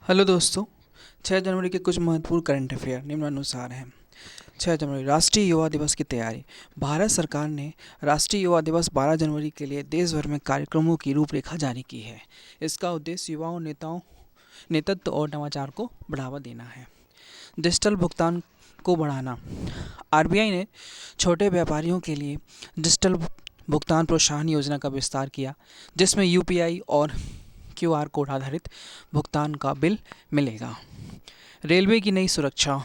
Hello दोस्तों। 6 जनवरी के कुछ महत्वपूर्ण करंट अफेयर निम्नानुसार हैं। 6 जनवरी राष्ट्रीय युवा दिवस की तैयारी। भारत सरकार ने राष्ट्रीय युवा दिवस 12 जनवरी के लिए देश भर में कार्यक्रमों की रूपरेखा जारी की है। इसका उद्देश्य युवाओं नेतृत्व और नवाचार को बढ़ावा देना है। डिजिटल भुगतान को बढ़ाना। आरबीआई ने छोटे व्यापारियों के लिए डिजिटल भुगतान प्रोत्साहन योजना का विस्तार किया, जिसमें यूपीआई और क्यूआर कोड आधारित भुगतान का बिल मिलेगा। रेलवे की नई सुरक्षा।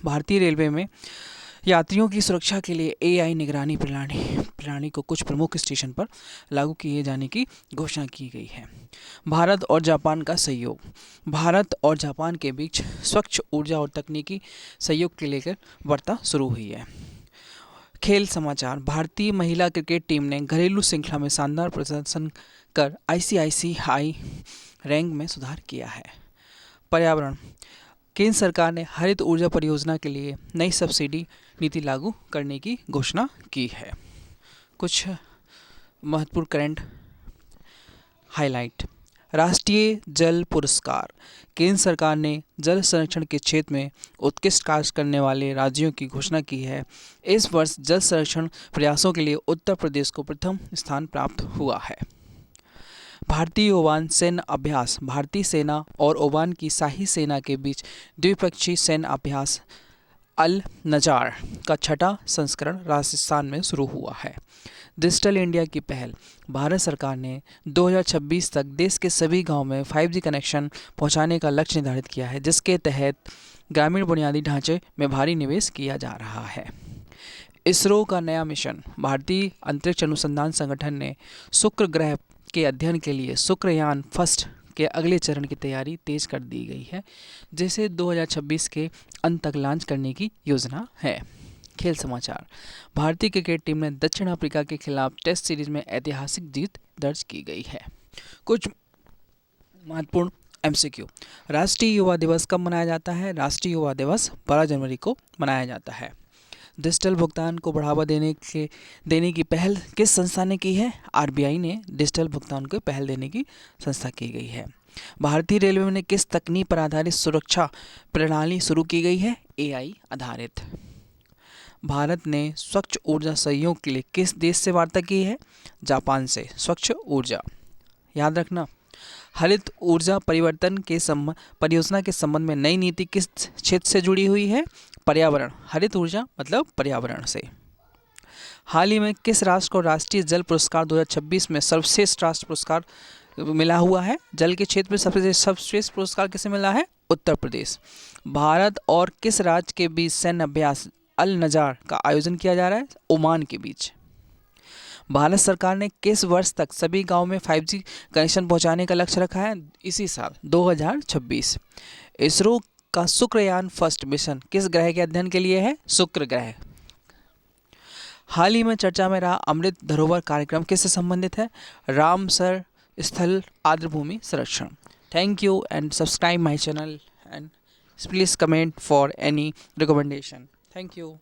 भारतीय रेलवे में यात्रियों की सुरक्षा के लिए एआई निगरानी प्रणाली को कुछ प्रमुख स्टेशन पर लागू किए जाने की घोषणा की गई है। भारत और जापान का सहयोग। भारत और जापान के बीच स्वच्छ ऊर्जा और तकनीकी सहयोग के लेकर वार्ता शुरू हुई है। खेल समाचार। भारतीय महिला क्रिकेट टीम ने घरेलू श्रृंखला में शानदार प्रदर्शन कर आईसीआईसीआई रैंक में सुधार किया है। पर्यावरण। केंद्र सरकार ने हरित ऊर्जा परियोजना के लिए नई सब्सिडी नीति लागू करने की घोषणा की है। कुछ महत्वपूर्ण करंट हाइलाइट। राष्ट्रीय जल पुरस्कार। केंद्र सरकार ने जल संरक्षण के क्षेत्र में उत्कृष्ट कार्य करने वाले राज्यों की घोषणा की है। इस वर्ष जल संरक्षण प्रयासों के लिए उत्तर प्रदेश को प्रथम स्थान प्राप्त हुआ है। भारतीय ओमान सैन्य अभ्यास। भारतीय सेना और ओमान की शाही सेना के बीच द्विपक्षीय सैन्य अभ्यास अल नजार का छठा संस्करण राजस्थान में शुरू हुआ है। डिजिटल इंडिया की पहल। भारत सरकार ने 2026 तक देश के सभी गांव में 5G कनेक्शन पहुंचाने का लक्ष्य निर्धारित किया है, जिसके तहत ग्रामीण बुनियादी ढांचे में भारी निवेश किया जा रहा है। इसरो का नया मिशन। भारतीय अंतरिक्ष अनुसंधान संगठन ने शुक्र ग्रह के अध्ययन के लिए शुक्रयान फर्स्ट के अगले चरण की तैयारी तेज कर दी गई है, जिसे 2026 के अंत तक लॉन्च करने की योजना है। खेल समाचार। भारतीय क्रिकेट टीम ने दक्षिण अफ्रीका के खिलाफ टेस्ट सीरीज में ऐतिहासिक जीत दर्ज की गई है। कुछ महत्वपूर्ण एमसीक्यू। राष्ट्रीय युवा दिवस कब मनाया जाता है? राष्ट्रीय युवा दिवस 12 जनवरी को मनाया जाता है। डिजिटल भुगतान को बढ़ावा देने की पहल किस संस्था ने की है? आरबीआई ने डिजिटल भुगतान को पहल देने की संस्था की गई है। भारतीय रेलवे ने किस तकनीक पर आधारित सुरक्षा प्रणाली शुरू की गई है? एआई आधारित। भारत ने स्वच्छ ऊर्जा सहयोग के लिए किस देश से वार्ता की है? जापान से। स्वच्छ ऊर्जा याद रखना। हरित ऊर्जा परिवर्तन के परियोजना के संबंध में नई नीति किस क्षेत्र से जुड़ी हुई है? पर्यावरण। हरित ऊर्जा मतलब पर्यावरण से। हाल ही में किस राष्ट्र को राष्ट्रीय जल पुरस्कार 2026 में सर्वश्रेष्ठ राष्ट्र पुरस्कार मिला हुआ है? जल के क्षेत्र में सबसे सर्वश्रेष्ठ पुरस्कार किसे मिला है? उत्तर प्रदेश। भारत और किस राज्य के बीच सैन्य अभ्यास अल नजार का आयोजन किया जा रहा है? ओमान के बीच। भारत सरकार ने किस वर्ष तक सभी गांव में 5G कनेक्शन पहुंचाने का लक्ष्य रखा है? इसी साल 2026। इसरो का शुक्रयान फर्स्ट मिशन किस ग्रह के अध्ययन के लिए है? शुक्र ग्रह। हाल ही में चर्चा में रहा अमृत धरोहर कार्यक्रम किससे संबंधित है? रामसर स्थल आर्द्रभूमि संरक्षण। Thank you and subscribe my channel and please comment for any recommendation. Thank you.